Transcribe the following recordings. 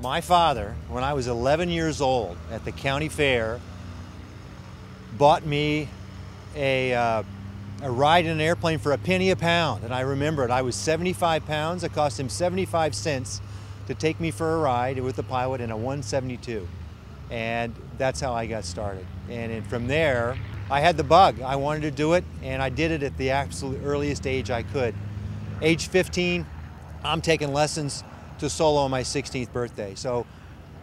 My father, when I was 11 years old at the county fair, bought me a ride in an airplane for a penny a pound. And I remember it. I was 75 pounds. It cost him 75 cents to take me for a ride with the pilot in a 172. And that's how I got started. And from there, I had the bug. I wanted to do it, and I did it at the absolute earliest age I could. Age 15, I'm taking lessons to solo on my 16th birthday. So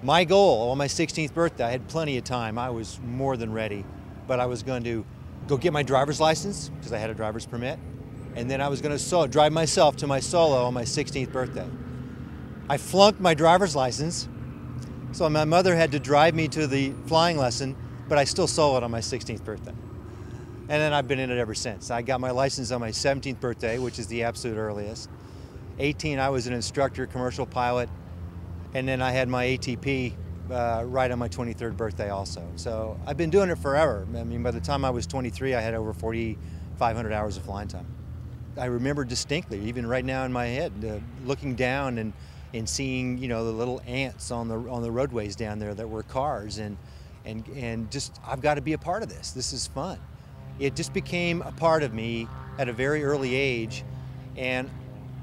my goal on my 16th birthday, I had plenty of time. I was more than ready, but I was going to go get my driver's license because I had a driver's permit, and then I was going to drive myself to my solo on my 16th birthday. I flunked my driver's license, so my mother had to drive me to the flying lesson, but I still soloed on my 16th birthday. And then I've been in it ever since. I got my license on my 17th birthday, which is the absolute earliest. 18, I was an instructor, commercial pilot, and then I had my ATP right on my 23rd birthday also. So I've been doing it forever. I mean, by the time I was 23, I had over 4,500 hours of flying time. I remember distinctly, even right now in my head, looking down and seeing, you know, the little ants on the roadways down there that were cars, and just, I've got to be a part of this. This is fun. It just became a part of me at a very early age, and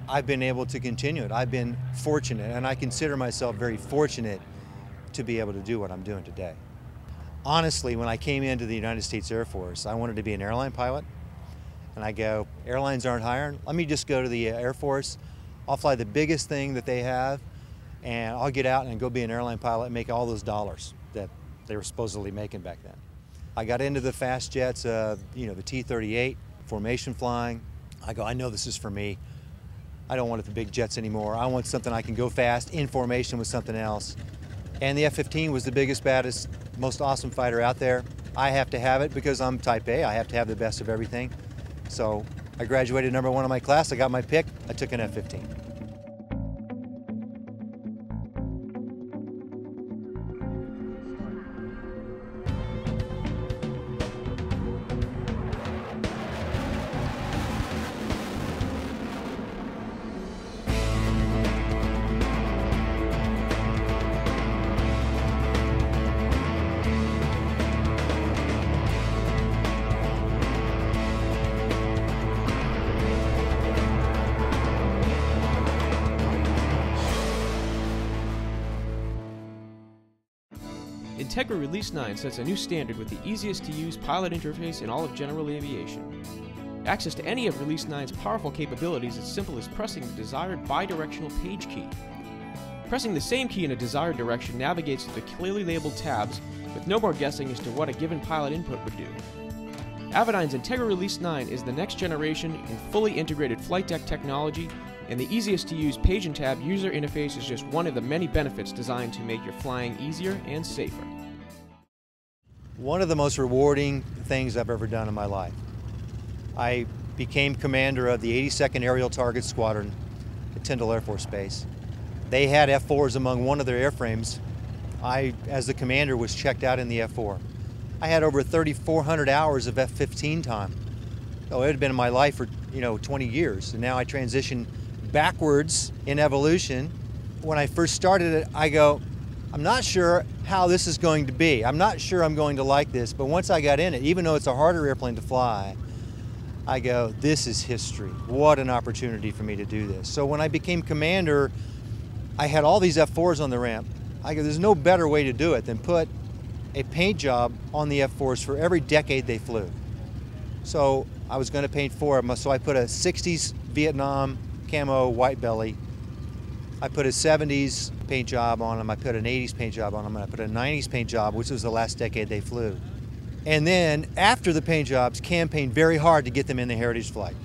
I've been able to continue it. I've been fortunate, and I consider myself very fortunate to be able to do what I'm doing today. Honestly, when I came into the United States Air Force, I wanted to be an airline pilot, and I go, airlines aren't hiring. Let me just go to the Air Force. I'll fly the biggest thing that they have, and I'll get out and go be an airline pilot and make all those dollars that they were supposedly making back then. I got into the fast jets, you know, the T-38, formation flying. I go, I know this is for me. I don't want the big jets anymore. I want something I can go fast in formation with something else. And the F-15 was the biggest, baddest, most awesome fighter out there. I have to have it because I'm type A. I have to have the best of everything. So I graduated #1 in my class. I got my pick. I took an F-15. Integra Release 9 sets a new standard with the easiest to use pilot interface in all of general aviation. Access to any of Release 9's powerful capabilities is as simple as pressing the desired bidirectional page key. Pressing the same key in a desired direction navigates to the clearly labeled tabs with no more guessing as to what a given pilot input would do. Avidyne's Integra Release 9 is the next generation in fully integrated flight deck technology, and the easiest to use page and tab user interface is just one of the many benefits designed to make your flying easier and safer. One of the most rewarding things I've ever done in my life. I became commander of the 82nd Aerial Target Squadron at Tyndall Air Force Base. They had F-4s among one of their airframes. I, as the commander, was checked out in the F-4. I had over 3,400 hours of F-15 time. Oh, it had been in my life for 20 years, and now I transitioned backwards in evolution. When I first started it, I go, I'm not sure how this is going to be. I'm not sure I'm going to like this, but once I got in it, even though it's a harder airplane to fly, I go, this is history. What an opportunity for me to do this. So when I became commander, I had all these F-4s on the ramp. I go, there's no better way to do it than put a paint job on the F-4s for every decade they flew. So I was going to paint 4 of them, so I put a 60s Vietnam camo white belly. I put a 70s paint job on them, I put an 80s paint job on them, and I put a 90s paint job, which was the last decade they flew. And then, after the paint jobs, campaigned very hard to get them in the heritage flight.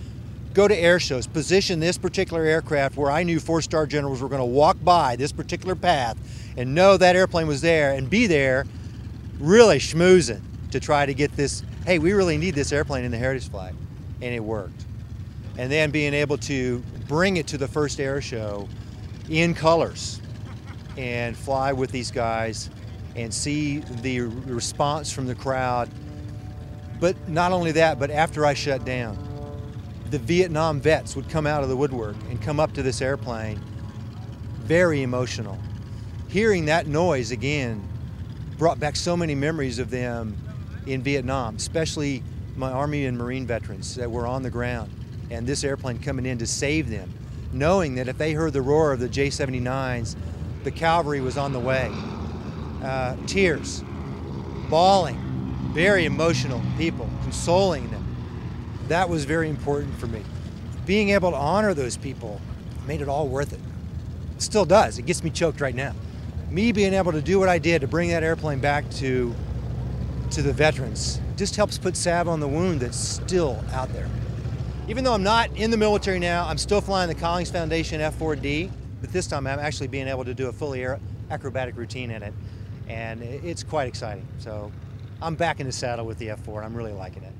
Go to air shows, position this particular aircraft where I knew 4-star generals were going to walk by this particular path and know that airplane was there and be there really schmoozing to try to get this, hey, we really need this airplane in the heritage flight. And it worked. And then being able to bring it to the first air show in colors and fly with these guys and see the response from the crowd. But not only that, but after I shut down, the Vietnam vets would come out of the woodwork and come up to this airplane, very emotional. hearing that noise again brought back so many memories of them in Vietnam, especially my Army and Marine veterans that were on the ground, and this airplane coming in to save them, knowing that if they heard the roar of the J-79s, the cavalry was on the way. Tears, bawling, very emotional people, consoling them. That was very important for me. Being able to honor those people made it all worth it. It still does. It gets me choked right now. Me being able to do what I did to bring that airplane back to the veterans just helps put salve on the wound that's still out there. Even though I'm not in the military now, I'm still flying the Collings Foundation F-4D, but this time I'm actually being able to do a fully acrobatic routine in it, and it's quite exciting. So I'm back in the saddle with the F-4. I'm really liking it.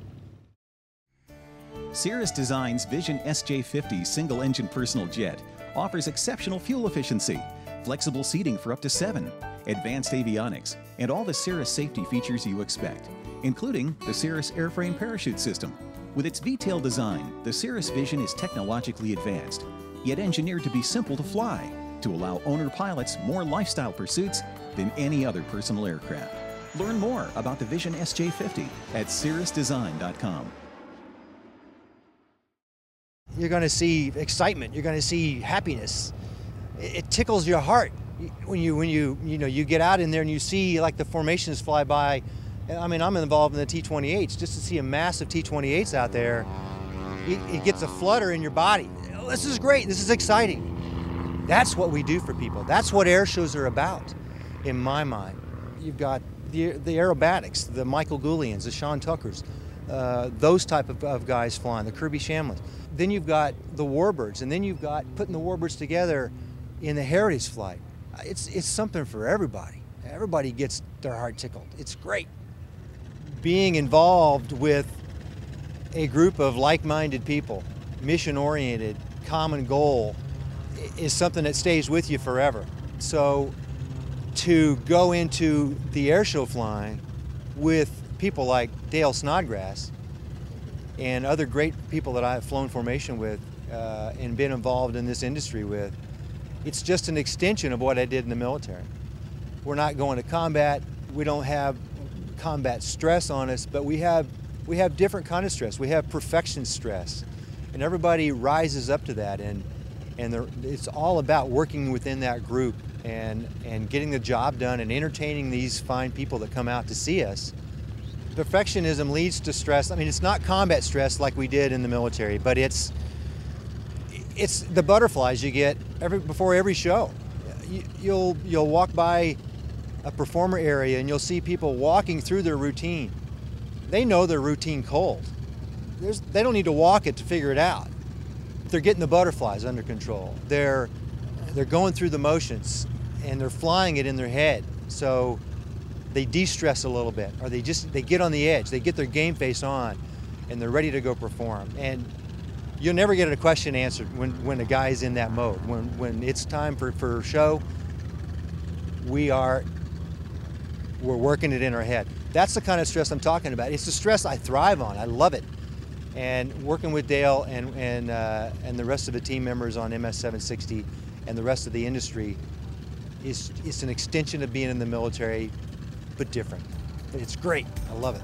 Cirrus Design's Vision SJ50 single-engine personal jet offers exceptional fuel efficiency, flexible seating for up to 7, advanced avionics, and all the Cirrus safety features you expect, including the Cirrus airframe parachute system. With its V-tail design, the Cirrus Vision is technologically advanced, yet engineered to be simple to fly, to allow owner pilots more lifestyle pursuits than any other personal aircraft. Learn more about the Vision SJ50 at cirrusdesign.com. You're going to see excitement. You're going to see happiness. It tickles your heart when you get out in there and you see like the formations fly by. I mean, I'm involved in the T-28s. Just to see a massive T-28s out there, it gets a flutter in your body. Oh, this is great. This is exciting. That's what we do for people. That's what air shows are about, in my mind. You've got the aerobatics, the Michael Goulians, the Sean Tuckers, those type of guys flying, the Kirby Shamlins. Then you've got the Warbirds, and then you've got putting the Warbirds together in the Heritage Flight. It's something for everybody. Everybody gets their heart tickled. It's great. Being involved with a group of like-minded people, mission-oriented, common goal, is something that stays with you forever. So to go into the air show flying with people like Dale Snodgrass and other great people that I've flown formation with and been involved in this industry with, it's just an extension of what I did in the military. We're not going to combat. We don't have combat stress on us, but we have different kind of stress. We have perfection stress, and everybody rises up to that. And it's all about working within that group and getting the job done and entertaining these fine people that come out to see us. Perfectionism leads to stress. I mean, it's not combat stress like we did in the military, but it's the butterflies you get before every show. You'll walk by a performer area and you'll see people walking through their routine. They know their routine cold. They don't need to walk it to figure it out. They're getting the butterflies under control. They're going through the motions and they're flying it in their head. So they de-stress a little bit, or they get on the edge. They get their game face on and they're ready to go perform. And you'll never get a question answered when a guy's in that mode. When it's time for show, we're working it in our head. That's the kind of stress I'm talking about. It's the stress I thrive on. I love it. And working with Dale and the rest of the team members on MS-760 and the rest of the industry it's an extension of being in the military, but different. It's great. I love it.